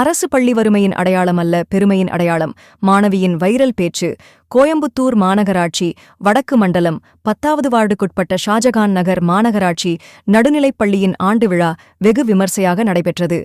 அரசு பள்ளி வறுமையின் அடையாளம் அல்ல, பெருமையின் அடையாளம். மாணவியின் வைரல் பேச்சு. கோயம்புத்தூர் மாநகராட்சி வடக்கு மண்டலம் 10வது வார்டுக்குட்பட்ட ஷாஜகான் நகர் மாநகராட்சி நடுநிலைப் பள்ளியின் ஆண்டு விழா வெகு விமர்சையாக நடைபெற்றது.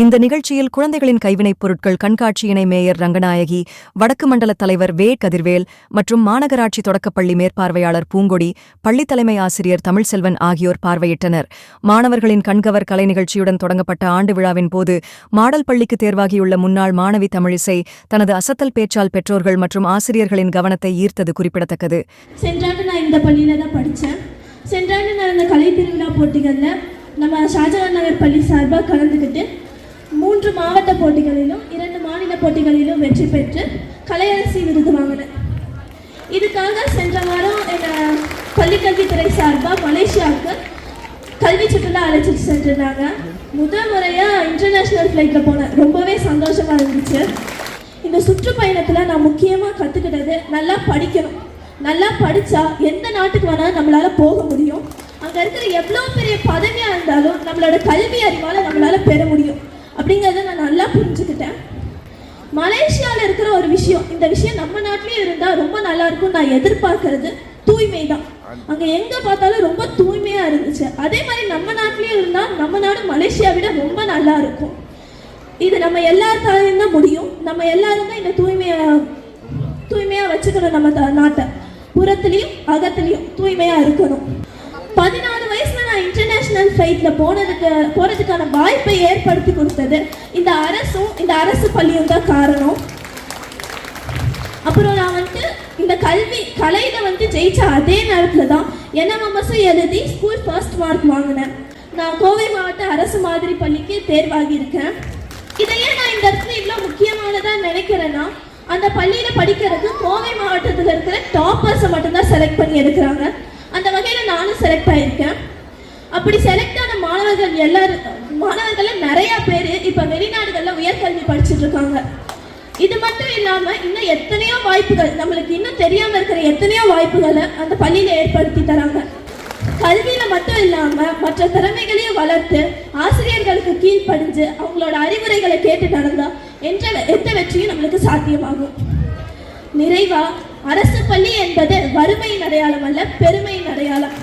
இந்த நிகழ்ச்சியில் குழந்தைகளின் கைவினைப் பொருட்கள் கண்காட்சியினை மேயர் ரங்கநாயகி, வடக்கு மண்டல தலைவர் வே. கதிர்வேல் மற்றும் மாநகராட்சி தொடக்கப்பள்ளி மேற்பார்வையாளர் பூங்கொடி, பள்ளித் தலைமை ஆசிரியர் தமிழ்செல்வன் ஆகியோர் பார்வையிட்டனர். மாணவர்களின் கண்கவர் கலை நிகழ்ச்சியுடன் தொடங்கப்பட்ட ஆண்டு விழாவின் போது மாடல் பள்ளிக்கு தேர்வாகியுள்ள முன்னாள் மாணவி தமிழிசை தனது அசத்தல் பேச்சால் பெற்றோர்கள் மற்றும் ஆசிரியர்களின் கவனத்தை ஈர்த்தது குறிப்பிடத்தக்கது. சென்றாண்டு நான் இந்த பள்ளியில தான் படித்தேன். சென்றாண்டு நடந்த கலை திருவிழா போட்டிகளில் நம்ம ஷாஜகான் நகர் பள்ளி சார்பாக கலந்துக்கிட்டு 3 மாவட்ட போட்டிகளிலும் 2 மாநில போட்டிகளிலும் வெற்றி பெற்று கலையரசி விருது வாங்கினேன். இதுக்காக சென்ற வாரம் எங்கள் பள்ளிக்கல்வித்துறை சார்பாக மலேசியாவுக்கு கல்வி சுற்றுலா அழைச்சிட்டு சென்றிருந்தாங்க. முதல் முறையாக இன்டர்நேஷ்னல் ஃப்ளைட்டில் போனேன். ரொம்பவே சந்தோஷமாக இருந்துச்சு. இந்த சுற்றுப்பயணத்தில் நான் முக்கியமாக கற்றுக்கிட்டது நல்லா படிக்கணும். நல்லா படித்தா எந்த நாட்டுக்கு வேணாலும் நம்மளால் போக முடியும். அங்கே இருக்கிற எவ்வளோ பெரிய பதவியாக இருந்தாலும் நம்மளோட கல்வி அறிவால் நம்மளால் பெற முடியும் அப்படிங்கிறத நான் நல்லா புரிஞ்சுக்கிட்டேன். மலேசியாவில் இருக்கிற ஒரு விஷயம், இந்த விஷயம் நம்ம நாட்டிலேயே இருந்தால் ரொம்ப நல்லா இருக்கும். நான் எதிர்பார்க்கறது தூய்மை தான். அங்கே எங்கே பார்த்தாலும் ரொம்ப தூய்மையாக இருந்துச்சு. அதே மாதிரி நம்ம நாட்டிலேயே இருந்தால் நம்ம நாடு மலேசியா விட ரொம்ப நல்லா இருக்கும். இது நம்ம எல்லாத்தாலையும் தான் முடியும். நம்ம எல்லாரும் தான் இந்த தூய்மையாக வச்சுக்கணும். நம்ம நாட்டை புறத்துலேயும் அகத்துலேயும் தூய்மையாக இருக்கணும். 14 வயசுல நான் இன்டர்நேஷ்னல் ஃப்ளைட்டில் போகிறதுக்கான வாய்ப்பை ஏற்படுத்தி கொடுத்தது இந்த அரசும் இந்த அரசு பள்ளியும் தான் காரணம். அப்புறம் நான் இந்த கலையில் ஜெயிச்ச அதே நேரத்தில் தான் NMMS எழுதி ஸ்கூல் ஃபர்ஸ்ட் மார்க் வாங்கினேன். நான் கோவை மாவட்ட அரசு மாதிரி பள்ளிக்கு தேர்வாகியிருக்கேன். இதையே நான் இந்த இடத்துல இவ்வளோ முக்கியமானதாக நினைக்கிறேன்னா, அந்த பள்ளியில் படிக்கிறதுக்கு கோவை மாவட்டத்தில் இருக்கிற டாப்பர்ஸை மட்டும்தான் செலக்ட் பண்ணி எடுக்கிறாங்க. அந்த வகையில் நானும் செலக்ட் ஆகியிருக்கேன். அப்படி செலக்ட் ஆன மாணவர்கள் நிறையா பேர் இப்போ வெளிநாடுகளில் உயர்கல்வி படிச்சுட்டு இருக்காங்க. இது மட்டும் இல்லாமல் இன்னும் எத்தனையோ வாய்ப்புகள், நம்மளுக்கு இன்னும் தெரியாமல் இருக்கிற எத்தனையோ வாய்ப்புகளை அந்த பள்ளியில் ஏற்படுத்தி தராங்க. கல்வியில் மட்டும் இல்லாமல் மற்ற திறமைகளையும் வளர்த்து ஆசிரியர்களுக்கு கீழ்ப்படிஞ்சு அவங்களோட அறிவுரைகளை கேட்டு நடந்தால் எந்த வெற்றியும் நம்மளுக்கு சாத்தியமாகும். நிறைவா, அரசு பள்ளி என்பது வறுமையின் அடையாளம் அல்ல, பெருமையின் அடையாளம்.